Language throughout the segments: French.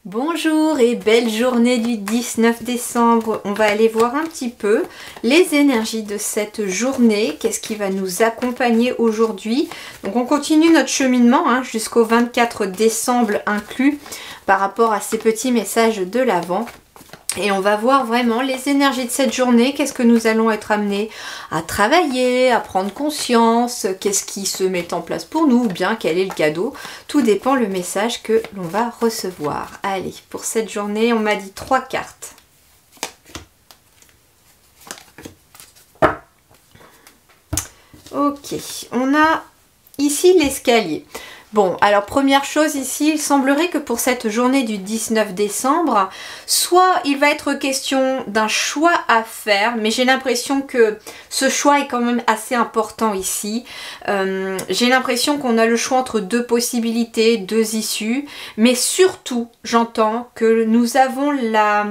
Bonjour et belle journée du 19 décembre. On va aller voir un petit peu les énergies de cette journée. Qu'est-ce qui va nous accompagner aujourd'hui? Donc on continue notre cheminement jusqu'au 24 décembre inclus par rapport à ces petits messages de l'Avent. Et on va voir vraiment les énergies de cette journée, qu'est-ce que nous allons être amenés à travailler, à prendre conscience, qu'est-ce qui se met en place pour nous, ou bien quel est le cadeau. Tout dépend le message que l'on va recevoir. Allez, pour cette journée, on m'a dit 3 cartes. Ok, on a ici l'escalier. Bon, alors première chose ici, il semblerait que pour cette journée du 19 décembre, soit il va être question d'un choix à faire, mais j'ai l'impression que ce choix est quand même assez important ici. J'ai l'impression qu'on a le choix entre deux possibilités, deux issues, mais surtout, j'entends que nous avons la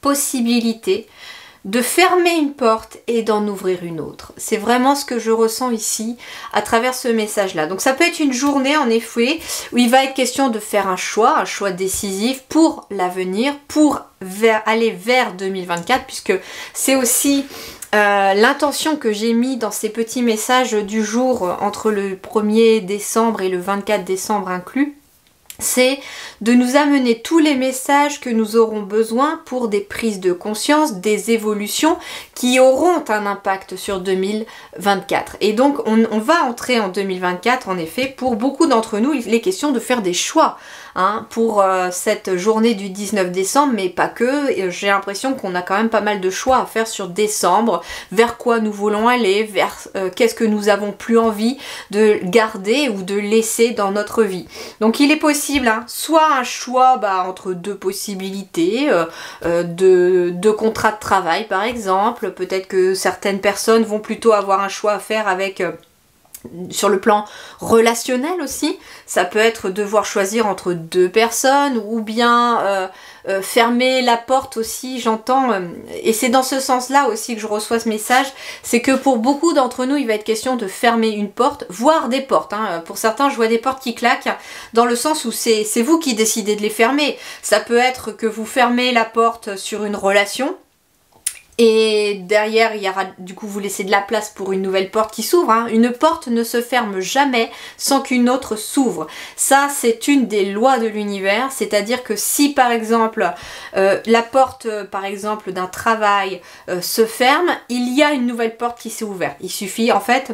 possibilité de fermer une porte et d'en ouvrir une autre. C'est vraiment ce que je ressens ici à travers ce message-là. Donc ça peut être une journée en effet où il va être question de faire un choix décisif pour l'avenir, pour aller vers 2024, puisque c'est aussi l'intention que j'ai mis dans ces petits messages du jour entre le 1er décembre et le 24 décembre inclus. C'est de nous amener tous les messages que nous aurons besoin pour des prises de conscience, des évolutions qui auront un impact sur 2024. Et donc on va entrer en 2024 en effet. Pour beaucoup d'entre nous, il est question de faire des choix pour cette journée du 19 décembre, mais pas que. J'ai l'impression qu'on a quand même pas mal de choix à faire sur décembre, vers quoi nous voulons aller, vers qu'est-ce que nous avons plus envie de garder ou de laisser dans notre vie. Donc il est possible soit un choix entre deux possibilités, de contrats de travail par exemple. Peut-être que certaines personnes vont plutôt avoir un choix à faire avec sur le plan relationnel aussi. Ça peut être devoir choisir entre deux personnes ou bien fermer la porte aussi, j'entends, et c'est dans ce sens-là aussi que je reçois ce message, c'est que pour beaucoup d'entre nous, il va être question de fermer une porte, voire des portes. Pour certains, je vois des portes qui claquent, dans le sens où c'est vous qui décidez de les fermer. Ça peut être que vous fermez la porte sur une relation, et derrière, il y aura, du coup, vous laissez de la place pour une nouvelle porte qui s'ouvre. Une porte ne se ferme jamais sans qu'une autre s'ouvre. Ça, c'est une des lois de l'univers. C'est-à-dire que si, par exemple, la porte, par exemple, d'un travail se ferme, il y a une nouvelle porte qui s'est ouverte. Il suffit, en fait,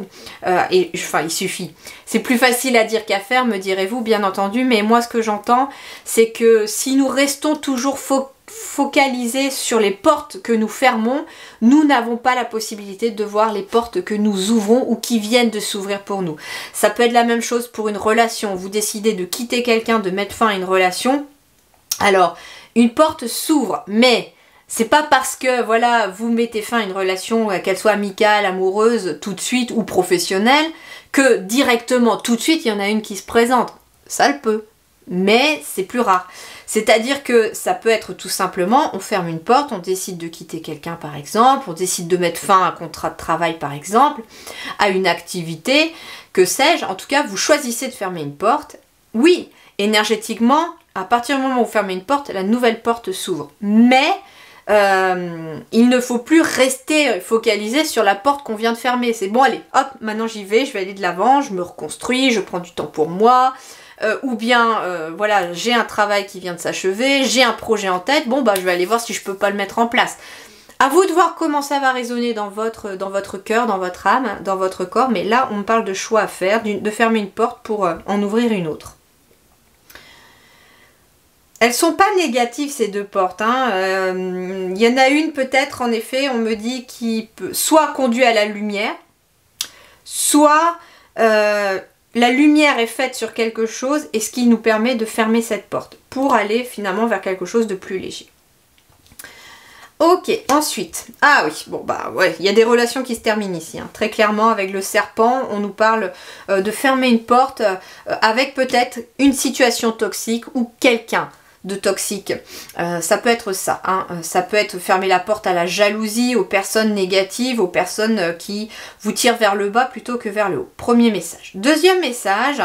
il suffit. C'est plus facile à dire qu'à faire, me direz-vous, bien entendu. Mais moi, ce que j'entends, c'est que si nous restons toujours focalisés sur les portes que nous fermons, nous n'avons pas la possibilité de voir les portes que nous ouvrons ou qui viennent de s'ouvrir pour nous. Ça peut être la même chose pour une relation. Vous décidez de quitter quelqu'un, de mettre fin à une relation. Alors, une porte s'ouvre, mais c'est pas parce que voilà, vous mettez fin à une relation, qu'elle soit amicale, amoureuse, tout de suite ou professionnelle, que directement, tout de suite, il y en a une qui se présente. Ça le peut, mais c'est plus rare. C'est-à-dire que ça peut être tout simplement, on ferme une porte, on décide de quitter quelqu'un par exemple, on décide de mettre fin à un contrat de travail par exemple, à une activité, que sais-je, en tout cas vous choisissez de fermer une porte. Oui, énergétiquement, à partir du moment où vous fermez une porte, la nouvelle porte s'ouvre. Mais il ne faut plus rester focalisé sur la porte qu'on vient de fermer. C'est bon, allez, hop, maintenant j'y vais aller de l'avant, je me reconstruis, je prends du temps pour moi. Ou bien, voilà, j'ai un travail qui vient de s'achever, j'ai un projet en tête, bon je vais aller voir si je peux pas le mettre en place. À vous de voir comment ça va résonner dans votre cœur, dans votre âme, dans votre corps, mais là on parle de choix à faire, de fermer une porte pour en ouvrir une autre. Elles sont pas négatives ces deux portes. Il y en a une peut-être en effet, on me dit, qui peut soit conduire à la lumière, soit la lumière est faite sur quelque chose et ce qui nous permet de fermer cette porte pour aller finalement vers quelque chose de plus léger. Ok, ensuite, ah oui, bon ouais, il y a des relations qui se terminent ici, très clairement avec le serpent, on nous parle de fermer une porte avec peut-être une situation toxique ou quelqu'un de toxique. Ça peut être ça, hein. Ça peut être fermer la porte à la jalousie, aux personnes négatives, aux personnes qui vous tirent vers le bas plutôt que vers le haut. Premier message. Deuxième message,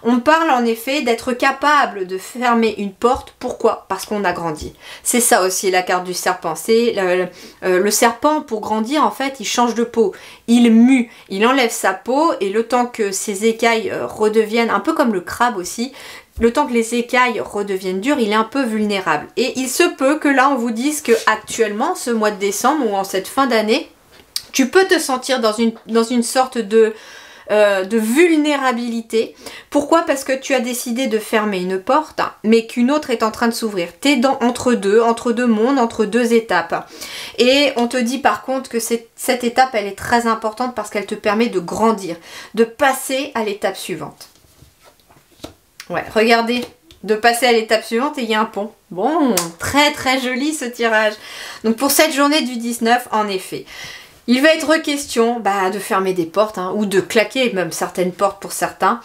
on parle en effet d'être capable de fermer une porte. Pourquoi? Parce qu'on a grandi. C'est ça aussi la carte du serpent. C'est le serpent, pour grandir, en fait, il change de peau. Il mue, il enlève sa peau et le temps que ses écailles redeviennent, un peu comme le crabe aussi, le temps que les écailles redeviennent dures, il est un peu vulnérable. Et il se peut que là, on vous dise que actuellement, ce mois de décembre ou en cette fin d'année, tu peux te sentir dans une sorte de vulnérabilité. Pourquoi? Parce que tu as décidé de fermer une porte, mais qu'une autre est en train de s'ouvrir. Tu es entre deux mondes, entre deux étapes. Et on te dit par contre que cette étape, elle est très importante parce qu'elle te permet de grandir, de passer à l'étape suivante. Ouais, regardez, de passer à l'étape suivante et il y a un pont. Bon, très très joli ce tirage. Donc pour cette journée du 19, en effet, il va être question de fermer des portes, hein, ou de claquer même certaines portes pour certains.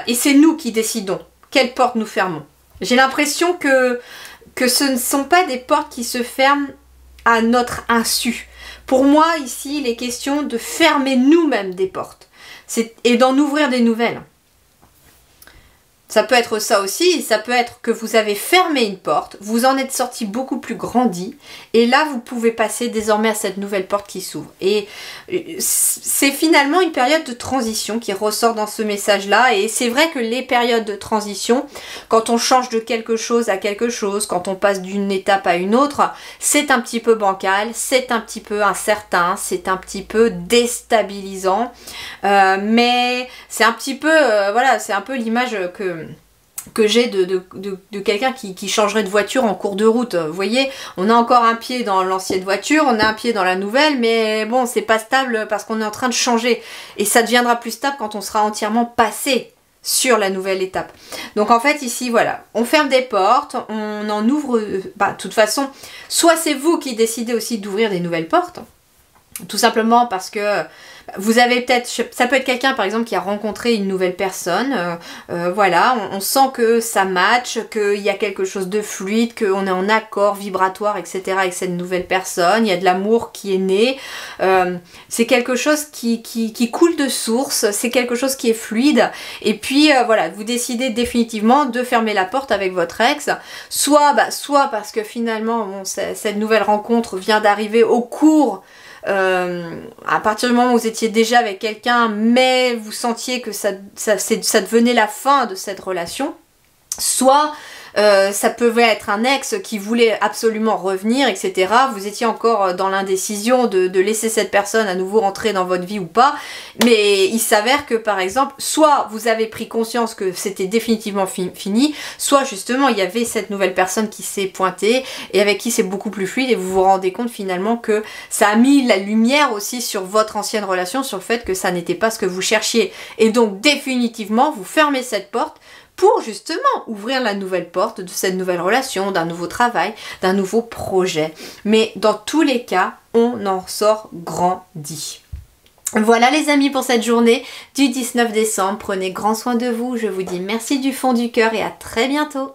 Et c'est nous qui décidons quelles portes nous fermons. J'ai l'impression que ce ne sont pas des portes qui se ferment à notre insu. Pour moi, ici, il est question de fermer nous-mêmes des portes et d'en ouvrir des nouvelles. Ça peut être ça aussi, ça peut être que vous avez fermé une porte, vous en êtes sorti beaucoup plus grandi, et là vous pouvez passer désormais à cette nouvelle porte qui s'ouvre. Et c'est finalement une période de transition qui ressort dans ce message-là, et c'est vrai que les périodes de transition, quand on change de quelque chose à quelque chose, quand on passe d'une étape à une autre, c'est un petit peu bancal, c'est un petit peu incertain, c'est un petit peu déstabilisant, mais c'est un petit peu, voilà, c'est un peu l'image que j'ai de quelqu'un qui changerait de voiture en cours de route. Vous voyez, on a encore un pied dans l'ancienne voiture, on a un pied dans la nouvelle, mais bon, c'est pas stable parce qu'on est en train de changer. Et ça deviendra plus stable quand on sera entièrement passé sur la nouvelle étape. Donc en fait ici, voilà, on ferme des portes, on en ouvre, de toute façon, soit c'est vous qui décidez aussi d'ouvrir des nouvelles portes, tout simplement parce que vous avez peut-être, ça peut être quelqu'un par exemple qui a rencontré une nouvelle personne, voilà, on sent que ça match, qu'il y a quelque chose de fluide, qu'on est en accord vibratoire, etc. avec cette nouvelle personne, il y a de l'amour qui est né, c'est quelque chose qui coule de source, c'est quelque chose qui est fluide, et puis voilà, vous décidez définitivement de fermer la porte avec votre ex, soit parce que finalement, bon, cette nouvelle rencontre vient d'arriver au cours à partir du moment où vous étiez déjà avec quelqu'un, mais vous sentiez que ça devenait la fin de cette relation, soit ça pouvait être un ex qui voulait absolument revenir, etc. Vous étiez encore dans l'indécision de laisser cette personne à nouveau rentrer dans votre vie ou pas, mais il s'avère que par exemple, soit vous avez pris conscience que c'était définitivement fini, soit justement il y avait cette nouvelle personne qui s'est pointée et avec qui c'est beaucoup plus fluide et vous vous rendez compte finalement que ça a mis la lumière aussi sur votre ancienne relation, sur le fait que ça n'était pas ce que vous cherchiez. Et donc définitivement, vous fermez cette porte pour justement ouvrir la nouvelle porte de cette nouvelle relation, d'un nouveau travail, d'un nouveau projet. Mais dans tous les cas, on en sort grandi. Voilà les amis pour cette journée du 19 décembre. Prenez grand soin de vous. Je vous dis merci du fond du cœur et à très bientôt.